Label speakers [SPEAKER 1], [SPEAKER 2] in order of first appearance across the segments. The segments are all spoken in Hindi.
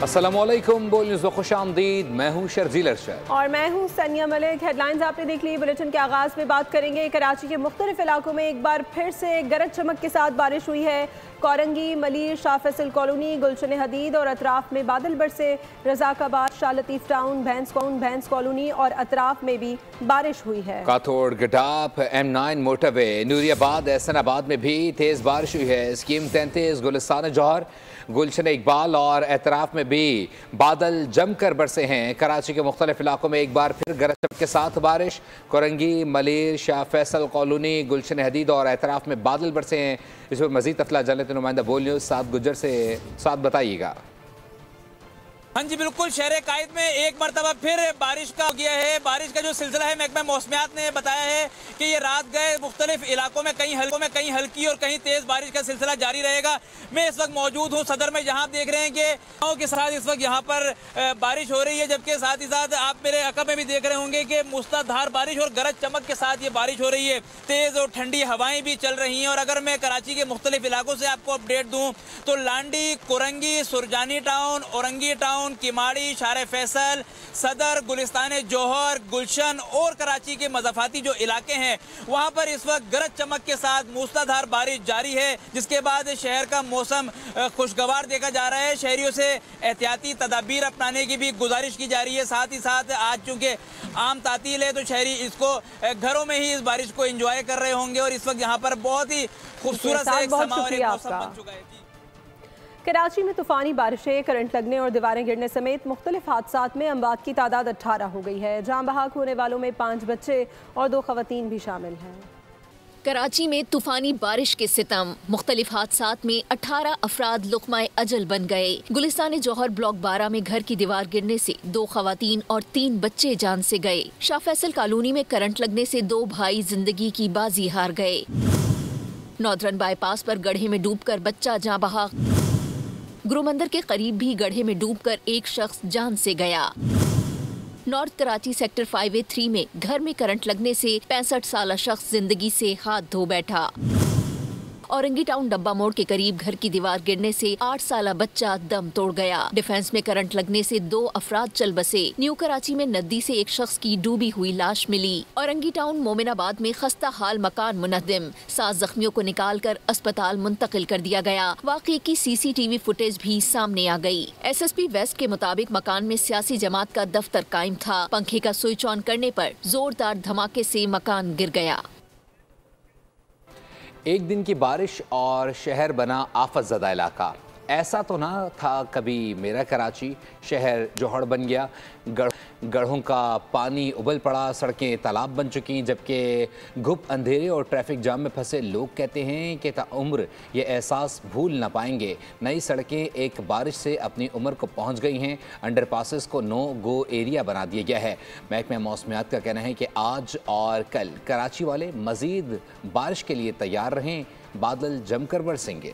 [SPEAKER 1] अस्सलामुअलैकुम, बोल न्यूज़ में खुशामदीद। मैं हूँ शर्जील अरशद
[SPEAKER 2] और मैं हूँ सनिया मलिक। हेडलाइंस आपने देख ली। बुलेटिन के आगाज़ में बात करेंगे कराची के मुख्तलिफ इलाकों में एक बार फिर से गरज चमक के साथ बारिश हुई है। कोरंगी, मलिर, शाह फैसल कॉलोनी, गुलशन हदीद और अतराफ में बादल बरसे। रजाकाबाद, शाह लतीफ़ टाउन, भैंस कॉलोनी और अतराफ में भी बारिश हुई है।
[SPEAKER 1] काथोड़, गटाप, M9 मोटरवे, नूरियाबाद, एहसनाबाद में भी तेज़ बारिश हुई है। स्कीम 33, गुलिस्तान जौहर, गुलशन इकबाल और एतराफ़ में भी बादल जमकर बरसे हैं। कराची के मुख्तलिफ इलाकों में एक बार फिर गरज चमक के साथ बारिश। कोरंगी, मलिर, शाह फैसल कॉलोनी, गुलशन हदीद और एतराफ़ में बादल बरसे हैं। इस पर मज़ीद तफला जान लेते नुमाइंदा बोल न्यूज़ साद गुज्जर से। साथ बताइएगा।
[SPEAKER 3] हाँ जी बिल्कुल, शहर कायद में एक मरतबा फिर बारिश का हो गया है। बारिश का जो सिलसिला है, महकमा मौसमियात ने बताया है कि ये रात गए मुख्तलिफ इलाकों में कहीं हल्की और कहीं तेज बारिश का सिलसिला जारी रहेगा। मैं इस वक्त मौजूद हूँ सदर में, जहाँ आप देख रहे हैं कि गाँव के साथ इस वक्त यहाँ पर बारिश हो रही है, जबकि साथ ही साथ आप मेरे अकब में भी देख रहे होंगे कि मूसलाधार बारिश और गरज चमक के साथ ये बारिश हो रही है। तेज और ठंडी हवाएं भी चल रही हैं। और अगर मैं कराची के मुख्तलिफ इलाकों से आपको अपडेट दूँ तो लांडी, कोरंगी, सुरजानी टाउन, औरंगी टाउन, किमाड़ी, शारे फैसल, सदर, गुलिस्तान जौहर, गुलशन और कराची के मज़ाफाती जो इलाके हैं वहाँ पर इस वक्त गरज चमक के साथ मूसलाधार बारिश जारी है, जिसके बाद शहर का मौसम खुशगवार देखा जा रहा है। शहरियों से एहतियाती तदाबीर अपनाने की भी गुजारिश की जा रही है। साथ ही साथ आज चूँकि आम तातील है तो शहरी इसको घरों में ही इस बारिश को एंजॉय कर रहे होंगे। और इस वक्त यहाँ पर बहुत ही खूबसूरत सा एक समावरी मौसम बन चुका है।
[SPEAKER 2] कराची में तूफानी बारिशें, करंट लगने और दीवारें गिरने समेत मुख्तलिफ हादसात में अमवात की तादाद 18 हो गई है। जान बहक होने वालों में 5 बच्चे और 2 खवातीन भी शामिल हैं।
[SPEAKER 4] कराची में तूफानी बारिश के सितम, मुख्तलिफ हादसात में 18 अफराद लुक़्मा अजल बन गए। गुलिस्तान जौहर ब्लॉक 12 में घर की दीवार गिरने से 2 खवातीन और 3 बच्चे जान से गए। शाह फैसल कॉलोनी में करंट लगने से 2 भाई जिंदगी की बाजी हार गए। नॉर्दर्न बाईपास पर गड्ढे में डूबकर बच्चा जान बहक। गुरुमंदिर के करीब भी गड्ढे में डूबकर एक शख्स जान से गया। नॉर्थ कराची सेक्टर 5A3 में घर में करंट लगने से 65 साला शख्स जिंदगी से हाथ धो बैठा। औरंगी टाउन डब्बा मोड़ के करीब घर की दीवार गिरने से 8 साला बच्चा दम तोड़ गया। डिफेंस में करंट लगने से 2 अफराद चल बसे। न्यू कराची में नदी से एक शख्स की डूबी हुई लाश मिली। औरंगी टाउन मोमिनाबाद में खस्ता हाल मकान मुनहदिम, 7 जख्मियों को निकाल कर अस्पताल मुंतकिल कर दिया गया। वाक़े की CCTV फुटेज भी सामने आ गई। SSP वेस्ट के मुताबिक मकान में सियासी जमात का दफ्तर कायम था। पंखे का स्विच ऑन करने पर जोरदार धमाके से मकान गिर गया।
[SPEAKER 1] एक दिन की बारिश और शहर बना आफत ज़दा इलाका। ऐसा तो ना था कभी मेरा कराची, शहर जोहड़ बन गया। गढ़ों का पानी उबल पड़ा, सड़कें तालाब बन चुकी, जबकि घुप अंधेरे और ट्रैफिक जाम में फंसे लोग कहते हैं कि ताउम्र ये एहसास भूल ना पाएंगे। नई सड़कें एक बारिश से अपनी उम्र को पहुंच गई हैं। अंडरपासेस को नो गो एरिया बना दिया गया है। महकमा मौसमियात का कहना है कि आज और कल कराची वाले मज़ीद बारिश के लिए तैयार रहें। बादल जमकर बरसेंगे।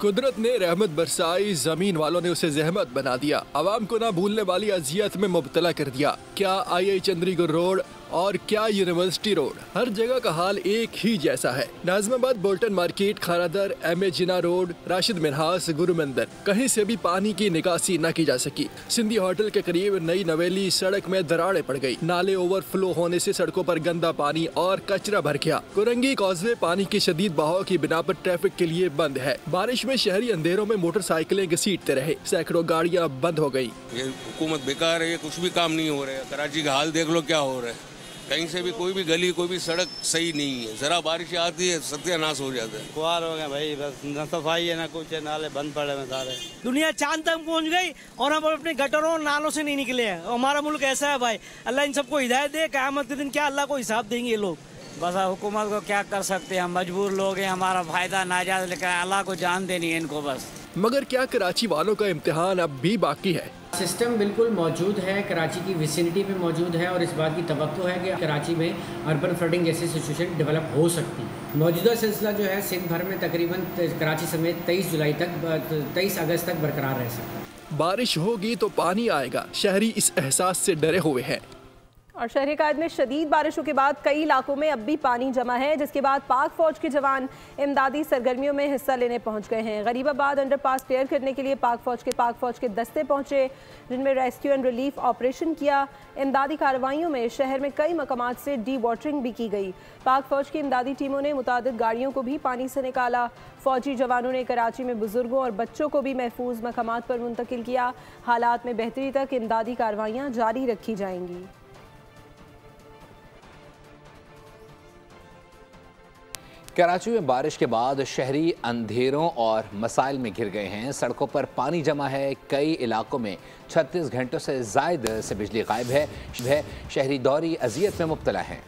[SPEAKER 5] कुदरत ने रहमत बरसाई, जमीन वालों ने उसे जहमत बना दिया। आवाम को ना भूलने वाली अजियत में मुब्तला कर दिया। क्या II चंद्रीगढ़ रोड और क्या यूनिवर्सिटी रोड, हर जगह का हाल एक ही जैसा है। Nazimabad, Bolton market, Kharadar, MA जिना रोड, राशिद मिन्हास, गुरुमंदिर, कहीं से भी पानी की निकासी न की जा सकी। सिंधी होटल के करीब नई नवेली सड़क में दरारें पड़ गई। नाले ओवरफ्लो होने से सड़कों पर गंदा पानी और कचरा भर गया। कुरंगी कॉजवे पानी की शदीद बहाव की बिना पर ट्रैफिक के लिए बंद है। बारिश में शहरी अंधेरों में मोटरसाइकिलें घसीटते रहे। सैकड़ों गाड़ियाँ बंद हो गई।
[SPEAKER 6] ये हुकूमत बेकार है, कुछ भी काम नहीं हो रहा है। कराची का हाल देख लो क्या हो रहा है। कहीं से भी कोई भी गली, कोई भी सड़क सही नहीं है। जरा बारिश आती है सत्यानाश हो जाता है।
[SPEAKER 7] कुआर हो गया भाई, बस न सफाई है ना कुछ है, नाले बंद पड़े हैं सारे।
[SPEAKER 8] दुनिया चांद तक पहुंच गई और हम अपने गटरों नालों से नहीं निकले हैं। हमारा मुल्क ऐसा है भाई, अल्लाह इन सबको हिदायत दे। क़यामत के दिन क्या अल्लाह को हिसाब देंगे ये लोग।
[SPEAKER 7] बस हुकूमत को क्या कर सकते हैं, हम मजबूर लोग हैं। हमारा फायदा नाजायज लेकर अल्लाह को जान देनी है इनको बस।
[SPEAKER 5] मगर क्या कराची वालों का इम्तिहान अब भी बाकी है?
[SPEAKER 9] सिस्टम बिल्कुल मौजूद है, कराची की विसिनिटी में मौजूद है और इस बात की तवक्को है कि कराची में अर्बन फ्लडिंग जैसी सिचुएशन डेवलप हो सकती है। मौजूदा सिलसिला जो है सिंध भर में तकरीबन कराची समेत 23 अगस्त तक बरकरार रह सकता है।
[SPEAKER 5] बारिश होगी तो पानी आएगा, शहरी इस एहसास से डरे हुए हैं।
[SPEAKER 2] और शहर कायद में शदीद बारिशों के बाद कई इलाकों में अब भी पानी जमा है, जिसके बाद पाक फौज के जवान इमदादी सरगर्मियों में हिस्सा लेने पहुंच गए हैं। गरीबाबाद अंडरपास क्लियर करने के लिए पाक फौज के दस्ते पहुंचे, जिनमें रेस्क्यू एंड रिलीफ ऑपरेशन किया। इमदादी कार्रवाइयों में शहर में कई मकामात से डी वाटरिंग भी की गई। पाक फौज की इमदादी टीमों ने मुतादिद गाड़ियों को भी पानी से निकाला। फौजी जवानों ने कराची में बुजुर्गों और बच्चों को भी महफूज मकामात पर मुंतकिल किया। हालात में बेहतरी तक इमदादी कार्रवाइयाँ जारी रखी जाएंगी।
[SPEAKER 1] कराची में बारिश के बाद शहरी अंधेरों और मसाइल में घिर गए हैं। सड़कों पर पानी जमा है। कई इलाकों में 36 घंटों से ज़ायद से बिजली गायब है। शहरी दौरी अजियत में मुब्तला हैं।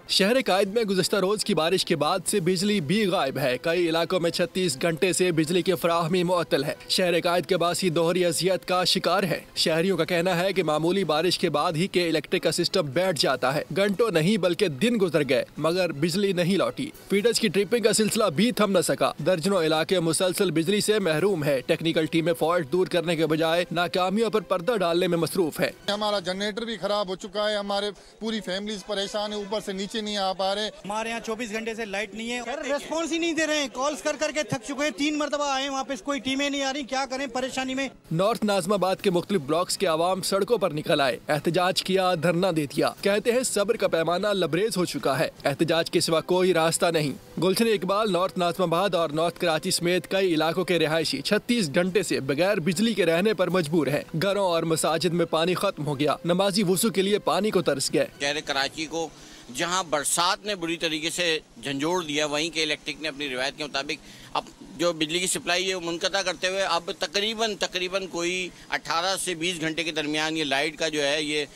[SPEAKER 5] शहर कायद में गुज़श्ता रोज की बारिश के बाद से बिजली भी गायब है। कई इलाकों में 36 घंटे से बिजली की फराहमी मुअत्तल है। शहर कायद के बासी दोहरी अजियत का शिकार है। शहरियों का कहना है कि मामूली बारिश के बाद ही के इलेक्ट्रिक का सिस्टम बैठ जाता है। घंटों नहीं बल्कि दिन गुजर गए मगर बिजली नहीं लौटी। फीडर्स की ट्रिपिंग का सिलसिला भी थम न सका। दर्जनों इलाके मुसलसल बिजली से महरूम है। टेक्निकल टीमें फॉल्ट दूर करने के बजाय नाकामियों पर पर्दा डालने में मसरूफ है।
[SPEAKER 10] हमारा जनरेटर भी खराब हो चुका है। हमारे पूरी फैमिलीज परेशान है, ऊपर से नीचे नहीं आ पा रहे।
[SPEAKER 8] हमारे यहाँ 24 घंटे से लाइट नहीं है। रेस्पॉन्स ही नहीं दे रहे हैं। कॉल्स कर करके थक चुके हैं। 3 मरतबा आए वहाँ पे, कोई टीमें नहीं आ रही। क्या करें परेशानी में।
[SPEAKER 5] नॉर्थ नाजमाबाद के मुख्तलिफ ब्लॉक्स के आवाम सड़कों पर निकल आए, एहतजाज किया, धरना दे दिया। कहते हैं सब्र का पैमाना लबरेज हो चुका है। एहतजाज के सिवा कोई रास्ता नहीं। गुलशन इकबाल नॉर्थ नाजमाबाद और नॉर्थ कराची समेत कई इलाकों के रिहायशी 36 घंटे से बगैर बिजली के रहने पर मजबूर हैं। घरों और मसाजिद में पानी खत्म हो गया। नमाजी वुज़ू के लिए पानी को तरस गए।
[SPEAKER 11] शहर कराची को जहां बरसात ने बुरी तरीके से झंझोड़ दिया, वहीं के इलेक्ट्रिक ने अपनी रिवायत के मुताबिक अब जो बिजली की सप्लाई है वो मुनक़ता करते हुए अब तकरीबन कोई 18 से 20 घंटे के दरमियान ये लाइट का जो है ये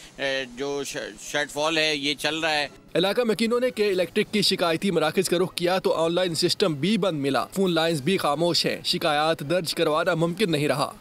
[SPEAKER 11] जो शॉर्टफॉल है ये चल रहा है।
[SPEAKER 5] इलाका मकीनों ने के इलेक्ट्रिक की शिकायती मराकज का रुख किया तो ऑनलाइन सिस्टम भी बंद मिला। फोन लाइन्स भी खामोश हैं। शिकायत दर्ज करवाना मुमकिन नहीं रहा।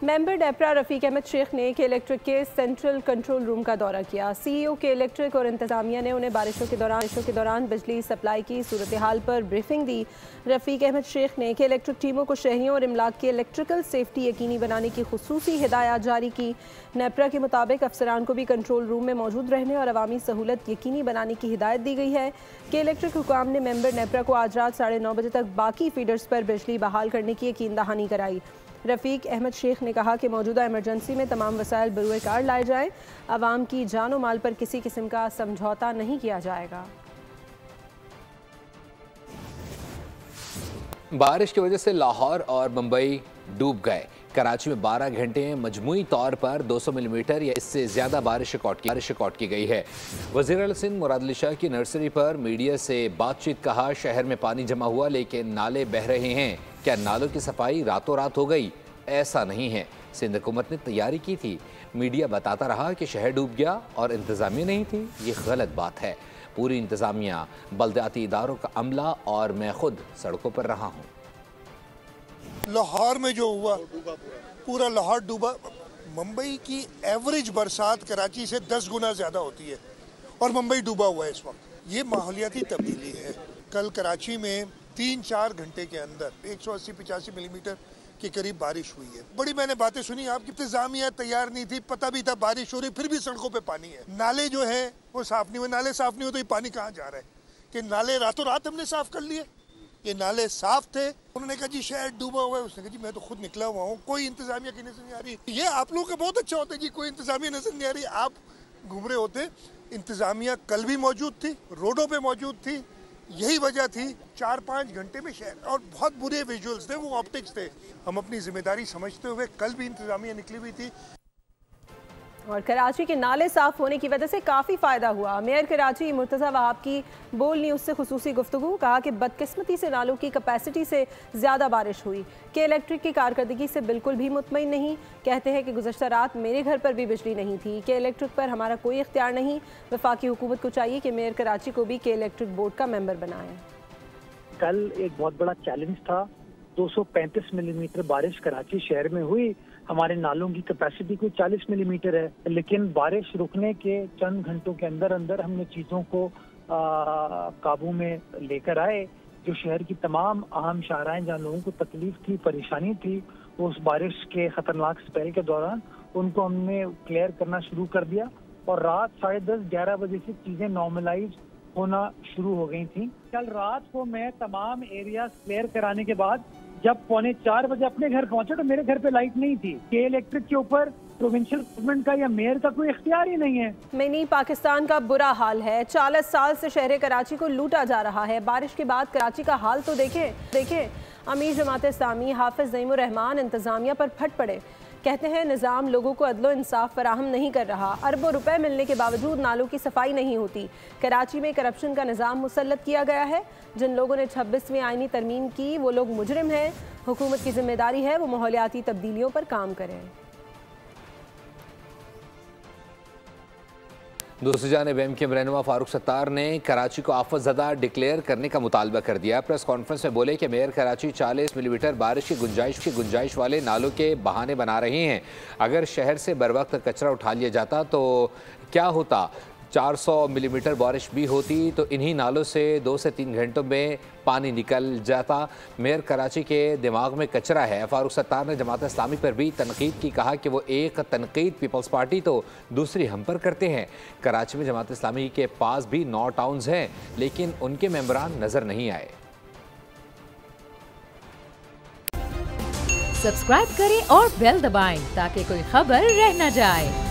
[SPEAKER 2] मेंबर नेपरा रफ़ीक अहमद शेख ने के इलेक्ट्रिक के सेंट्रल कंट्रोल रूम का दौरा किया। सीईओ के इलेक्ट्रिक और इंतजामिया ने उन्हें बारिशों के दौरान बिजली सप्लाई की सूरत हाल पर ब्रीफिंग दी। रफ़ीक अहमद शेख ने के इलेक्ट्रिक टीमों को शहरियों और इमलाक की इलेक्ट्रिकल सेफ्टी यकीनी बनाने की खुसूसी हिदायत जारी की। नेपरा के मुताबिक अफसरान को भी कंट्रोल रूम में मौजूद रहने और अवामी सहूलत यकीनी बनाने की हिदायत दी गई है। के इलेक्ट्रिक हुकाम ने मेंबर नेपरा को आज रात 9:30 बजे तक बाकी फीडर्स पर बिजली बहाल करने की यकीन दहानी कराई। रफ़ीक अहमद शेख ने कहा कि मौजूदा इमरजेंसी में तमाम वसाइल बरूए कार लाए जाएँ। आवाम की जान और माल पर किसी किस्म का समझौता नहीं किया जाएगा।
[SPEAKER 1] बारिश की वजह से लाहौर और मुंबई डूब गए। कराची में 12 घंटे में मजमूई तौर पर 200 मिलीमीटर या इससे ज़्यादा बारिश रिकॉर्ड की गई है। वज़ीर आला सिंध मुराद अली शाह की नर्सरी पर मीडिया से बातचीत कहा, शहर में पानी जमा हुआ लेकिन नाले बह रहे हैं। क्या नालों की सफाई रातों रात हो गई? ऐसा नहीं है। सिंध हुकूमत ने तैयारी की थी। मीडिया बताता रहा कि शहर डूब गया और इंतज़ामिया नहीं थी। ये गलत बात है। पूरी इंतज़ामिया, बल्दियाती इदारों का अमला और मैं खुद सड़कों पर रहा हूँ।
[SPEAKER 10] लाहौर में जो हुआ पूरा लाहौर डूबा। मुंबई की एवरेज बरसात कराची से 10 गुना ज़्यादा होती है और मुंबई डूबा हुआ है इस वक्त। ये माहौलियाती तब्दीली है। कल कराची में 3-4 घंटे के अंदर 180-85 मिलीमीटर के करीब बारिश हुई है। बड़ी मैंने बातें सुनी, आपकी इंतजामिया तैयार नहीं थी, पता भी था बारिश हो रही, फिर भी सड़कों पे पानी है। नाले जो है वो साफ नहीं हुए। नाले साफ नहीं हो तो ये पानी कहाँ जा रहा है? कि नाले रातों रात हमने साफ कर लिए? ये नाले साफ थे। उन्होंने कहा जी शहर डूबा हुआ है। उसने कहा जी मैं तो खुद निकला हुआ हूँ, कोई इंतजामिया की नजर नहीं आ रही। ये आप लोगों का बहुत अच्छा होता है जी, कोई इंतजामिया नजर नहीं आ रही, आप घूम रहे होते। इंतजामिया कल भी मौजूद थी, रोडों पे मौजूद थी। यही वजह थी 4-5 घंटे में शहर, और बहुत बुरे विजुअल्स थे, वो ऑप्टिक्स थे। हम अपनी जिम्मेदारी समझते हुए कल भी इंतजामिया निकली हुई थी।
[SPEAKER 2] और कराची के नाले साफ होने की वजह से काफ़ी फ़ायदा हुआ। मेयर कराची मुर्तज़ा वहाब की बोल न्यूज़ से खुसूसी गुफ्तगू। कहा कि बदकिस्मती से नालों की कैपेसिटी से ज़्यादा बारिश हुई। के इलेक्ट्रिक की कारकर्दगी से बिल्कुल भी मुतमईन नहीं। कहते हैं कि गुज़श्ता रात मेरे घर पर भी बिजली नहीं थी। के इलेक्ट्रिक पर हमारा कोई इख्तियार नहीं। वफाकी हुकूमत को चाहिए कि मेयर कराची को भी के इलेक्ट्रिक बोर्ड का मेंबर बनाए।
[SPEAKER 12] कल एक बहुत बड़ा चैलेंज था। 235 मिलीमीटर बारिश कराची शहर में हुई। हमारे नालों की कैपेसिटी कोई 40 मिलीमीटर है, लेकिन बारिश रुकने के चंद घंटों के अंदर अंदर हमने चीज़ों को काबू में लेकर आए। जो शहर की तमाम अहम शाहराएं जहाँ लोगों को तकलीफ थी, परेशानी थी, उस बारिश के खतरनाक स्पेल के दौरान उनको हमने क्लियर करना शुरू कर दिया। और रात 10:30-11 बजे से चीजें नॉर्मलाइज होना शुरू हो गई थी। कल रात को मैं तमाम एरिया क्लियर कराने के बाद जब 3:45 बजे अपने घर पहुंचा तो मेरे घर पे लाइट नहीं थी। के इलेक्ट्रिक के ऊपर प्रोविंशियल गवर्नमेंट का या मेयर का कोई इख्तियार ही नहीं है।
[SPEAKER 2] मिनी पाकिस्तान का बुरा हाल है। 40 साल से शहर कराची को लूटा जा रहा है। बारिश के बाद कराची का हाल तो देखें। अमीर जमात इस्लामी हाफिज नईमुर रहमान इंतजामिया पर फट पड़े। कहते हैं निज़ाम लोगों को अदलो इंसाफ फराहम नहीं कर रहा। अरबों रुपए मिलने के बावजूद नालों की सफाई नहीं होती। कराची में करप्शन का निज़ाम मुसल्लत किया गया है। जिन लोगों ने 26वीं आईनी तरमीम की वो लोग मुजरिम हैं। हुकूमत की जिम्मेदारी है वो माहौलियाती तब्दीलियों पर काम करें।
[SPEAKER 1] दूसरी जानिब एमक्यूएम रहनुमा फारूक सत्तार ने कराची को आफत ज़दा डिक्लेयर करने का मुतालबा कर दिया। प्रेस कॉन्फ्रेंस में बोले कि मेयर कराची 40 मिलीमीटर बारिश की गुंजाइश वाले नालों के बहाने बना रहे हैं। अगर शहर से बर वक्त कचरा उठा लिया जाता तो क्या होता? 400 मिलीमीटर बारिश भी होती तो इन्हीं नालों से 2 से 3 घंटों में पानी निकल जाता। मेयर कराची के दिमाग में कचरा है। फारूक सत्तार ने जमात इस्लामी पर भी तनकीद की, कहा कि वो एक तनकीद पीपल्स पार्टी तो दूसरी हम पर करते हैं। कराची में जमात इस्लामी के पास भी 9 टाउन्स हैं लेकिन उनके मेंबरान नजर नहीं आए।
[SPEAKER 13] सब्सक्राइब करें और बेल दबाएं ताकि कोई खबर रह न जाए।